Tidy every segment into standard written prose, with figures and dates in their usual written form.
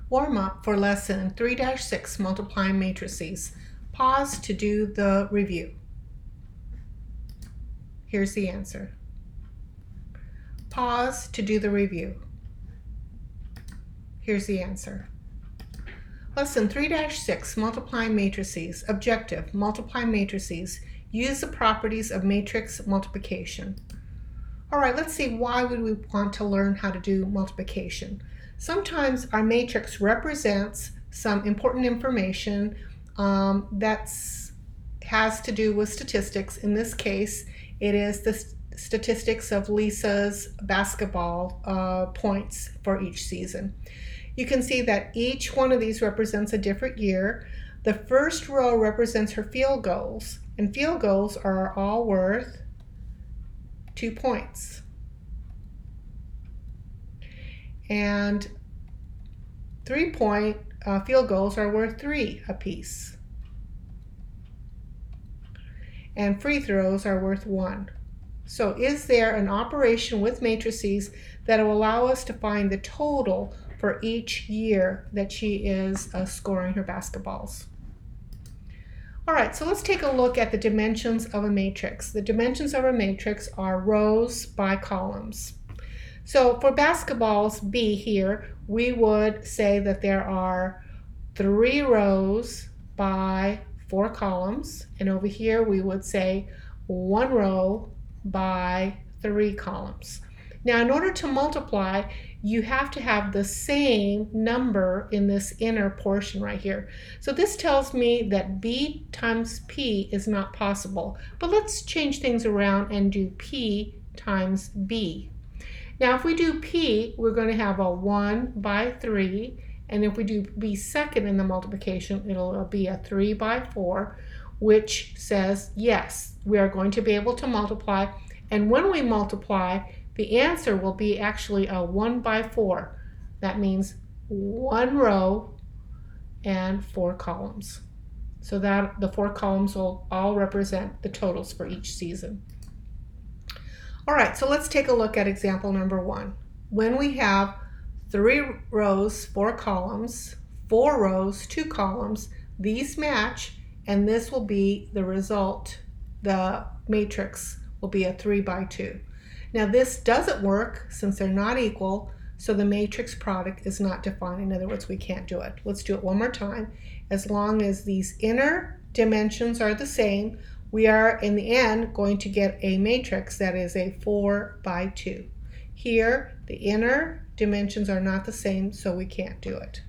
Warm up for lesson 3-6 multiplying matrices. Pause to do the review. Here's the answer. Pause to do the review. Here's the answer. Lesson 3-6 multiplying matrices. Objective: multiply matrices. Use the properties of matrix multiplication. All right, let's see, why would we want to learn how to do multiplication? Sometimes our matrix represents some important information that has to do with statistics. In this case, it is the statistics of Lisa's basketball points for each season. You can see that each one of these represents a different year. The first row represents her field goals, and field goals are all worth 2 points. And 3-point field goals are worth 3 apiece. And free throws are worth 1. So is there an operation with matrices that will allow us to find the total for each year that she is scoring her basketballs? All right, so let's take a look at the dimensions of a matrix. The dimensions of a matrix are rows by columns. So for basketballs B here, we would say that there are 3 rows by 4 columns. And over here, we would say 1 row by 3 columns. Now, in order to multiply, you have to have the same number in this inner portion right here. So this tells me that B times P is not possible. But let's change things around and do P times B. Now, if we do P, we're going to have a 1 by 3. And if we do B second in the multiplication, it'll be a 3 by 4, which says, yes, we are going to be able to multiply. And when we multiply, the answer will be actually a 1 by 4. That means 1 row and 4 columns. So that the 4 columns will all represent the totals for each season. All right, so let's take a look at example number 1. When we have 3 rows, 4 columns, 4 rows, 2 columns, these match, and this will be the result. The matrix will be a 3 by 2. Now this doesn't work since they're not equal, so the matrix product is not defined. In other words, we can't do it. Let's do it one more time. As long as these inner dimensions are the same, we are in the end going to get a matrix that is a 4 by 2. Here, the inner dimensions are not the same, so we can't do it.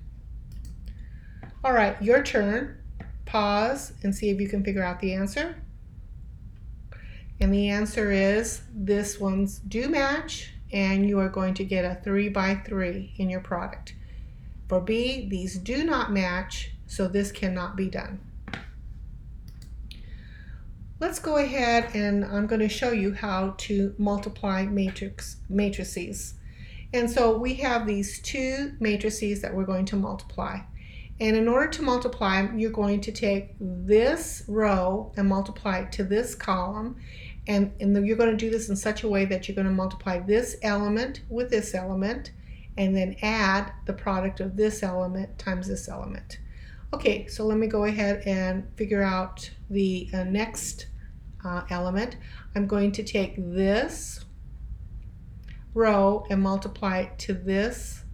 All right, your turn. Pause and see if you can figure out the answer. And the answer is this ones do match, and you are going to get a 3 by 3 in your product. For B, these do not match, so this cannot be done. Let's go ahead and I'm going to show you how to multiply matrices. And so we have these 2 matrices that we're going to multiply. And in order to multiply them, you're going to take this row and multiply it to this column. And you're going to do this in such a way that you're going to multiply this element with this element and then add the product of this element times this element. Okay, so let me go ahead and figure out the next element. I'm going to take this row and multiply it to this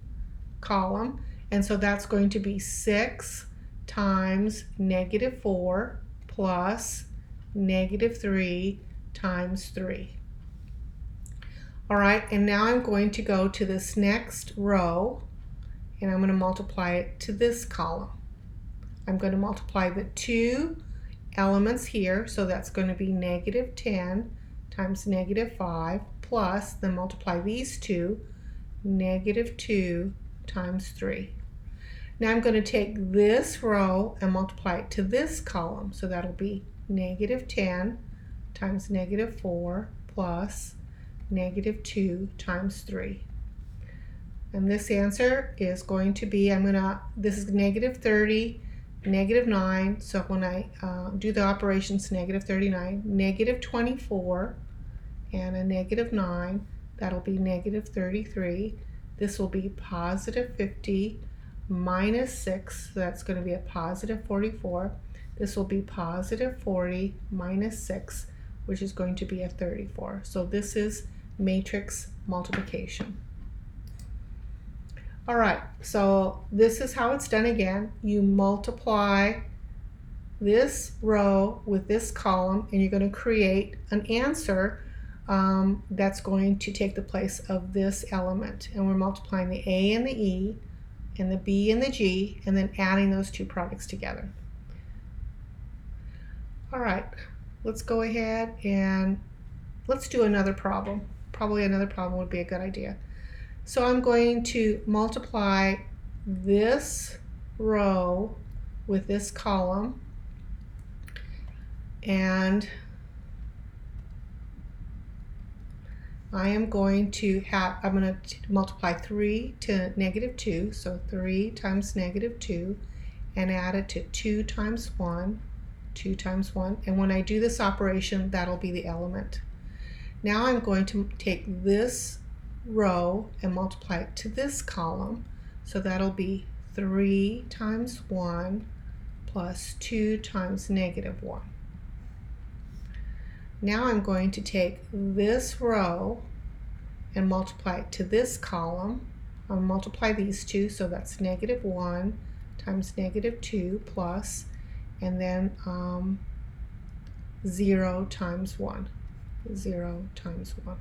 column. And so that's going to be 6 times -4 plus -3 times 3. All right, and now I'm going to go to this next row and I'm going to multiply it to this column. I'm going to multiply the 2 elements here, so that's going to be -10 times -5 plus, then multiply these 2, -2 times 3. Now I'm going to take this row and multiply it to this column, so that'll be -10 times -4 plus -2 times 3. And this answer is going to be, this is -30, -9, so when I do the operations, -39, -24, and a -9, that'll be -33. This will be +50, minus 6, so that's going to be a positive 44. This will be positive 40 minus 6, which is going to be a 34. So this is matrix multiplication. All right, so this is how it's done again. You multiply this row with this column, and you're going to create an answer that's going to take the place of this element. And we're multiplying the A and the E and the B and the G, and then adding those two products together. All right, let's go ahead and let's do another problem. Probably another problem would be a good idea. So I'm going to multiply this row with this column, and I'm going to multiply 3 to negative 2, so 3 times negative 2, and add it to 2 times 1, 2 times 1, and when I do this operation, that'll be the element. Now I'm going to take this row and multiply it to this column, so that'll be 3 times 1 plus 2 times negative 1. Now I'm going to take this row and multiply it to this column. I'll multiply these two, so that's negative 1 times negative 2 plus, and then 0 times 1. 0 times 1.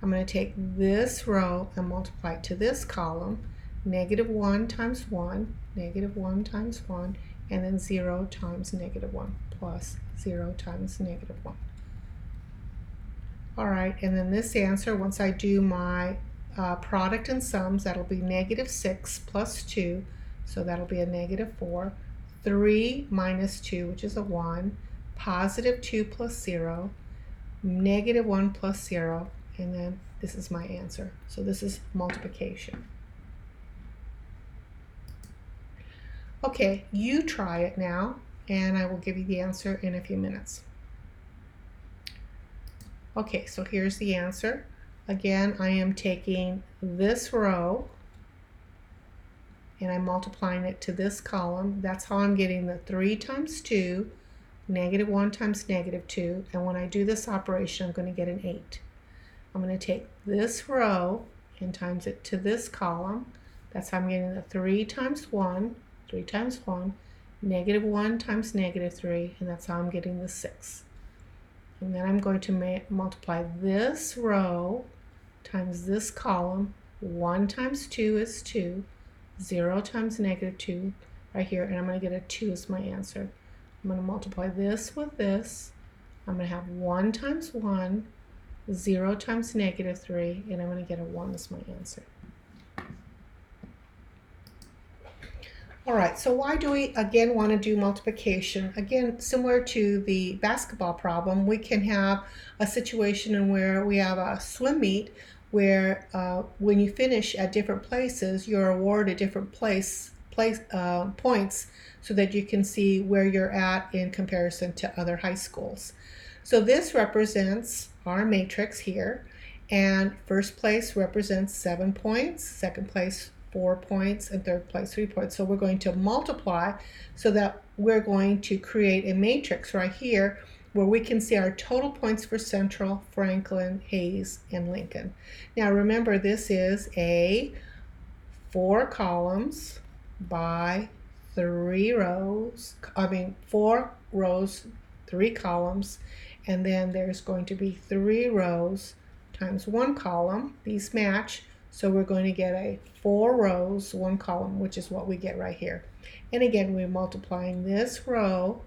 I'm going to take this row and multiply it to this column, negative 1 times 1, negative 1 times 1, and then 0 times negative 1 plus 0 times negative 1. All right, and then this answer, once I do my product and sums, that'll be negative 6 plus 2, so that'll be a negative 4. 3 minus 2, which is a 1. Positive 2 plus 0. Negative 1 plus 0. And then this is my answer. So this is multiplication. Okay, you try it now, and I will give you the answer in a few minutes. Okay, so here's the answer. Again, I am taking this row and I'm multiplying it to this column. That's how I'm getting the 3 times 2, negative 1 times negative 2, and when I do this operation, I'm going to get an 8. I'm going to take this row and times it to this column. That's how I'm getting the 3 times 1, 3 times 1, negative 1 times negative 3, and that's how I'm getting the 6. And then I'm going to multiply this row times this column. 1 times 2 is 2. 0 times negative 2 right here, and I'm going to get a 2 as my answer. I'm going to multiply this with this. I'm going to have 1 times 1, 0 times negative 3, and I'm going to get a 1 as my answer. All right, so why do we again want to do multiplication? Again, similar to the basketball problem, we can have a situation in where we have a swim meet where when you finish at different places, you're awarded different points so that you can see where you're at in comparison to other high schools. So this represents our matrix here, and first place represents 7 points, second place 4 points, and third place 3 points. So we're going to multiply so that we're going to create a matrix right here where we can see our total points for Central, Franklin, Hayes, and Lincoln. Now remember, this is a 4 columns by 3 rows, 4 rows, 3 columns, and then there's going to be 3 rows times 1 column. These match, so we're going to get a 4 rows, 1 column, which is what we get right here. And again, we're multiplying this row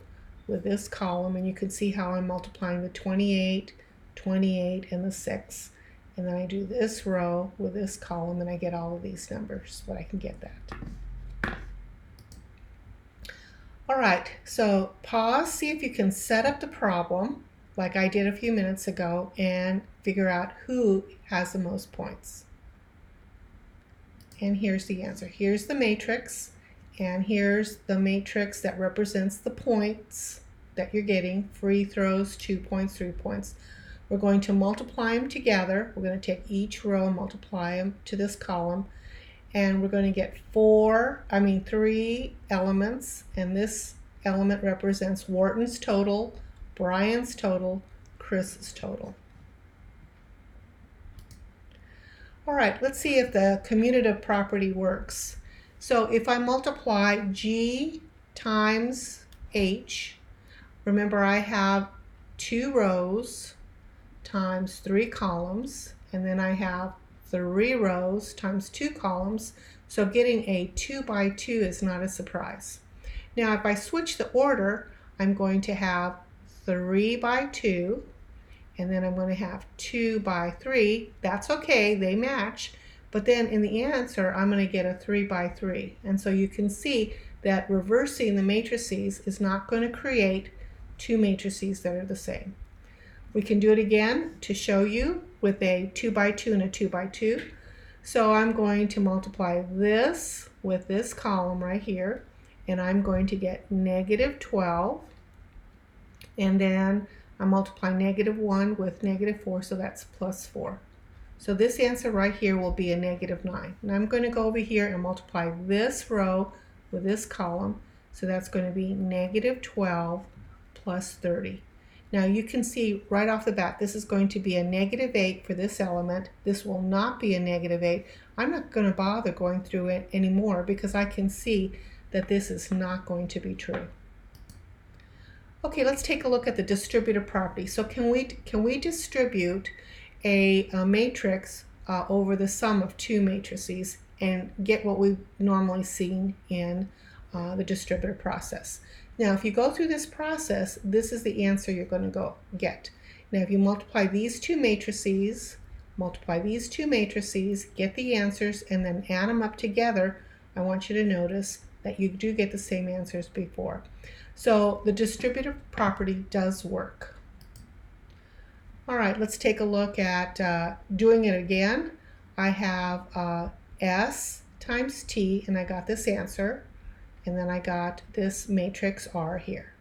with this column, and you can see how I'm multiplying the 28, 28, and the 6. And then I do this row with this column, and I get all of these numbers, but I can get that. All right, so pause, see if you can set up the problem like I did a few minutes ago and figure out who has the most points. And here's the answer. Here's the matrix, and here's the matrix that represents the points that you're getting. Free throws, 2 points, 3 points. We're going to multiply them together. We're going to take each row and multiply them to this column. and we're going to get 3 elements, and this element represents Wharton's total, Brian's total, Chris's total. All right, let's see if the commutative property works. So if I multiply G times H, remember I have 2 rows times 3 columns, and then I have 3 rows times 2 columns, so getting a 2 by 2 is not a surprise. Now if I switch the order, I'm going to have 3 by 2, and then I'm going to have 2 by 3. That's okay, they match, but then in the answer I'm going to get a 3 by 3. And so you can see that reversing the matrices is not going to create 2 matrices that are the same. We can do it again to show you with a 2 by 2 and a 2 by 2. So I'm going to multiply this with this column right here, and I'm going to get negative 12, and then I multiply negative 1 with negative 4, so that's plus 4. So this answer right here will be a negative 9. And I'm going to go over here and multiply this row with this column, so that's going to be negative 12 plus 30. Now you can see right off the bat this is going to be a negative 8 for this element. This will not be a negative 8. I'm not going to bother going through it anymore because I can see that this is not going to be true. Okay, let's take a look at the distributive property. So can we distribute a matrix over the sum of 2 matrices and get what we've normally seen in the distributive process? Now if you go through this process, this is the answer you're going to get. Now if you multiply these 2 matrices, get the answers, and then add them up together, I want you to notice that you do get the same answers before. So the distributive property does work. All right, let's take a look at doing it again. I have S times T, and I got this answer, and then I got this matrix R here.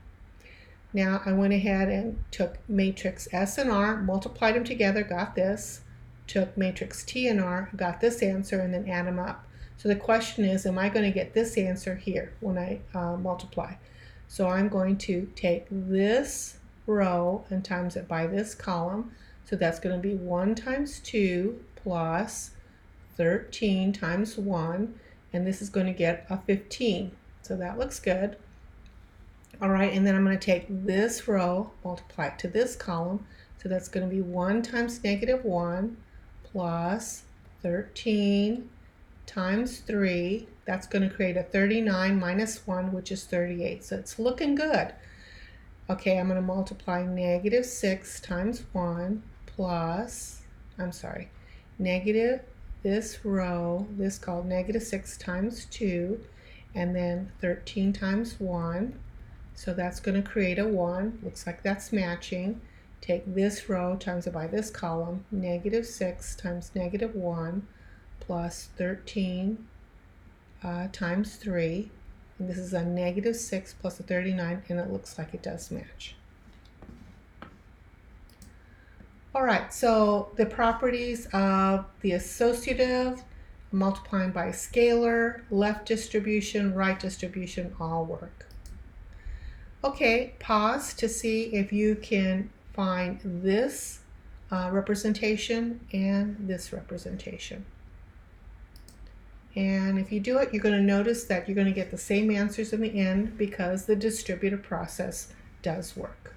Now I went ahead and took matrix S and R, multiplied them together, got this, took matrix T and R, got this answer, and then add them up. So the question is, am I going to get this answer here when I multiply? So I'm going to take this row and times it by this column. So that's going to be 1 times 2 plus 13 times 1, and this is going to get a 15. So that looks good. All right, and then I'm going to take this row, multiply it to this column. So that's going to be 1 times negative 1 plus 13 times 3. That's going to create a 39 minus 1, which is 38. So it's looking good. Okay, I'm going to multiply negative 6 times 1 plus, negative this row, this called negative 6 times 2, and then 13 times 1. So that's going to create a 1. Looks like that's matching. Take this row, times it by this column, negative 6 times negative 1 plus 13 times 3. And this is a negative 6 plus a 39, and it looks like it does match. All right, so the properties of the associative, multiplying by scalar, left distribution, right distribution all work. Okay, pause to see if you can find this representation and this representation. And if you do it, you're going to notice that you're going to get the same answers in the end because the distributive process does work.